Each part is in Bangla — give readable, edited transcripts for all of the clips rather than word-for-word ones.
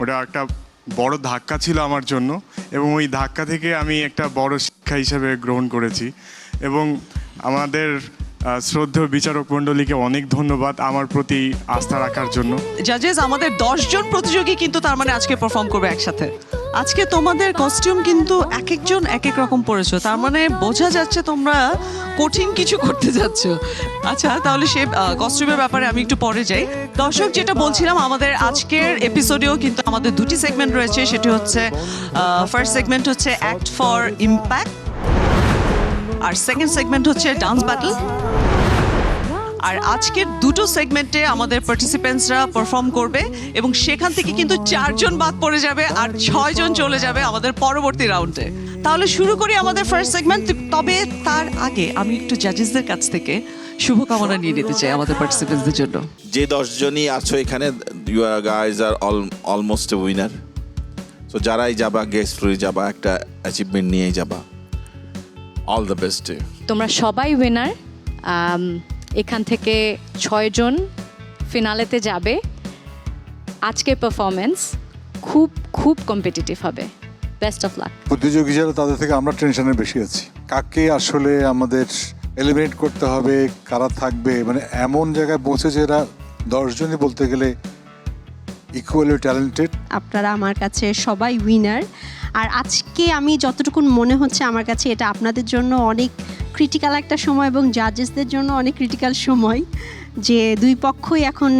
ওটা একটা বড় ধাক্কা ছিল আমার জন্য এবং ওই ধাক্কা থেকে আমি একটা বড় শিক্ষা হিসেবে গ্রহণ করেছি এবং আমাদের শ্রদ্ধেয় বিচারক মণ্ডলীকে অনেক ধন্যবাদ আমার প্রতি আস্থা রাখার জন্য। জাজেস, আমাদের 10 জন প্রতিযোগী কিন্তু তার মানে আজকে পারফর্ম করবে একসাথে। আজকে তোমাদের কস্টিউম কিন্তু এক একজন এক এক রকম পরেছো, তার মানে বোঝা যাচ্ছে তোমরা কঠিন কিছু করতে যাচ্ছ। আচ্ছা, তাহলে সে কস্টিউমের ব্যাপারে আমি একটু পরে যাই। দর্শক, যেটা বলছিলাম, আমাদের আজকের এপিসোডেও কিন্তু আমাদের দুটি সেগমেন্ট রয়েছে। সেটি হচ্ছে ফার্স্ট সেগমেন্ট হচ্ছে অ্যাক্ট ফর ইম্প্যাক্ট, আর সেকেন্ড সেগমেন্ট হচ্ছে ডান্স ব্যাটল। আর আজকের দুটো সেগমেন্টে আমাদের পার্টিসিপেন্টসরা পারফর্ম করবে এবং সেখান থেকে কিন্তু 4 জন বাদ পড়ে যাবে আর 6 জন চলে যাবে আমাদের পরবর্তী রাউন্ডে। তাহলে শুরু করি আমাদের ফার্স্ট সেগমেন্ট। তবে তার আগে আমি একটু জাজেসদের কাছ থেকে শুভকামনা নিয়ে নিতে চাই আমাদের পার্টিসিপেন্টসদের জন্য। যে 10 জনই আছো এখানে, you are guys are almost a winner. So যারাই যাবা, গেস্ট ফ্রি যাবা, একটা অ্যাচিভমেন্ট নিয়েই যাবা। All the best. তোমরা সবাই উইনার। এখান থেকে 6 জন ফিনালেতে যাবে। আজকের পারফরমেন্স খুব খুব কম্পিটিটিভ হবে। Best of luck. প্রতিযোগী যারা, তাদের থেকে আমরা টেনশনে বেশি আছি। কাকে আসলে আমাদের এলিমিনেট করতে হবে, কারা থাকবে, মানে এমন জায়গায় পৌঁছেছে এরা 10 জনই বলতে গেলে ইকুয়ালি ট্যালেন্টেড। আপনারা আমার কাছে সবাই উইনার। আর আজকে আমি যতটুকু মনে হচ্ছে আমার কাছে এটা আপনাদের জন্য অনেক ক্রিটিক্যাল একটা সময় এবং জাজেসদের জন্য অনেক ক্রিটিক্যাল সময়, যে দুই পক্ষই এখন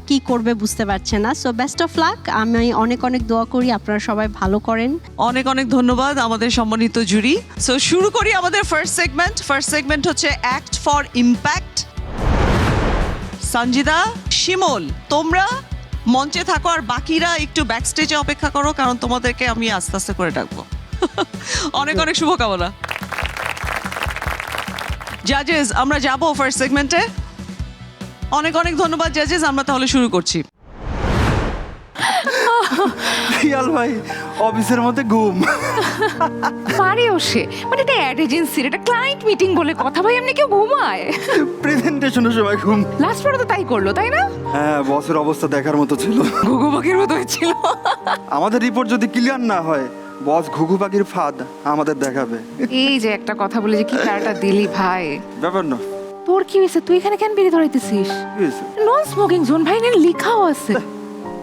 কি করবে বুঝতে পারছে না। So best of luck. আমি অনেক অনেক দোয়া করি আপনারা সবাই ভালো করেন। অনেক অনেক ধন্যবাদ আমাদের সম্মানিত জুরি। সো শুরু করি আমাদের ফার্স্ট সেগমেন্ট। ফার্স্ট সেগমেন্ট হচ্ছে অ্যাক্ট ফর ইম্প্যাক্ট। সঞ্জিদা, শিমুল, তোমরা মঞ্চে থাকো আর বাকিরা একটু ব্যাক স্টেজে অপেক্ষা করো, কারণ তোমাদেরকে আমি আস্তে আস্তে করে ডাকবো। অনেক অনেক শুভকামনা। জাজেস, আমরা যাবো ফার্স্ট সেগমেন্টে। অনেক অনেক ধন্যবাদ জাজেস। আমরা তাহলে শুরু করছি। রিয়াল ভাই অফিসের মধ্যে ঘুম পারেও সে, মানে এটা অ্যাড এজেন্সির এটা ক্লায়েন্ট মিটিং বলে কথা, ভাই এমনি কেউ ঘুমায়? প্রেজেন্টেশনের সময় ঘুম। লাস্ট পরে তো তাই করলো, তাই না? হ্যাঁ, বসের অবস্থা দেখার মতো ছিল। ঘুঘু পাখির মতো হয়েছিল। আমাদের রিপোর্ট যদি ক্লিয়ার না হয়, বস ঘুঘু পাখির ফাঁদ আমাদের দেখাবে। এই যে একটা কথা বলে যে কি প্যারাটা দিলি ভাই। ব্যাপার না। তোর কি হয়েছে? তুই এখানে কেন বিড়ি ধরাইতেছিস? কি হয়েছে? নন স্মোকিং জোন ভাই, এখানে লেখাও আছে।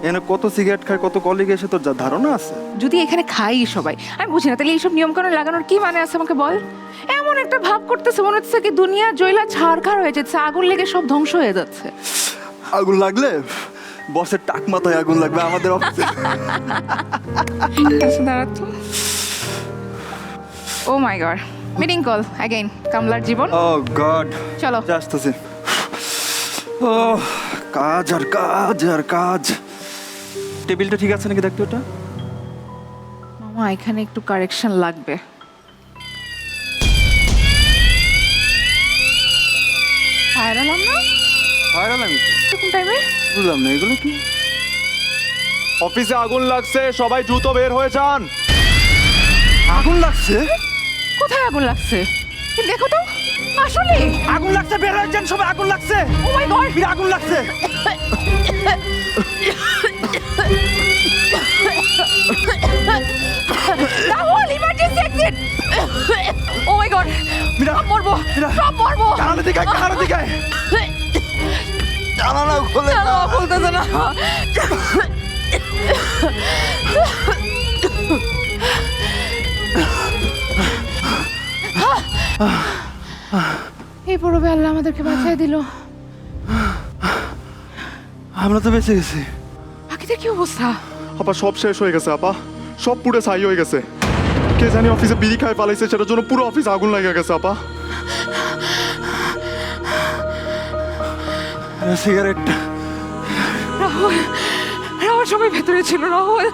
এখানে কত সিগারেট খায়, কত কলিগ এসে, তোর যা ধারণা আছে। যদি এখানে খাই সবাই, আমি বুঝি না তাহলে এইসব নিয়মকানুন লাগানোর কি মানে আছে আমাকে বল। এমন একটা ভাব করতেছে মনে হচ্ছে কি দুনিয়া জয়লা ছাড়খাড় হয়ে যাচ্ছে, আগুন লেগে সব ধ্বংস হয়ে যাচ্ছে। আগুন লাগলে বসের টাক মাথায় আগুন লাগবে আমাদের অফিসে। দাঁড়াতো। ও my god, meeting call again. কামলার Jibon. O god, চলো আসতেছি। ও কাজ আর কাজ আর কাজ। টেবিলটা ঠিক আছে নাকি দেখতে ওটা। মামা, এখানে একটু কারেকশন লাগবে। ফায়ার অ্যালার্ম না? ভাইরাল আমি তো এরকম টাইমে বুঝলাম না এগুলো কি। অফিসে আগুন লাগছে, সবাই দ্রুত বের হয়ে যান। আগুন লাগছে? কোথায় আগুন লাগছে? দেখো তো, আসলে আগুন লাগছে, বের হয়ে যান সবাই। আগুন লাগছে। ও মাই গড, আগুন লাগছে। Rahul, emergency exit. Oh my god, সব মরবো, সব মরবো। জানালা দিকে, জানালা দিকে। জানালা খুলে জানো, বলতেছে না। এই পড়বে, আল্লাহ আমাদেরকে বাঁচিয়ে দিল। আমরা তো বেঁচে গেছি। বাকিদের কি অবস্থা? আপা সব শেষ হয়ে গেছে, আপা সব পুরো ছাই হয়ে গেছে। কে জানি অফিসে বিড়ি খায় পালাইছে, সেটার জন্য পুরো অফিস আগুন লেগে গেছে আপা। সিগারেটটা। রাহুল, রাহুল সবাই ভেতরে ছিল। রাহুল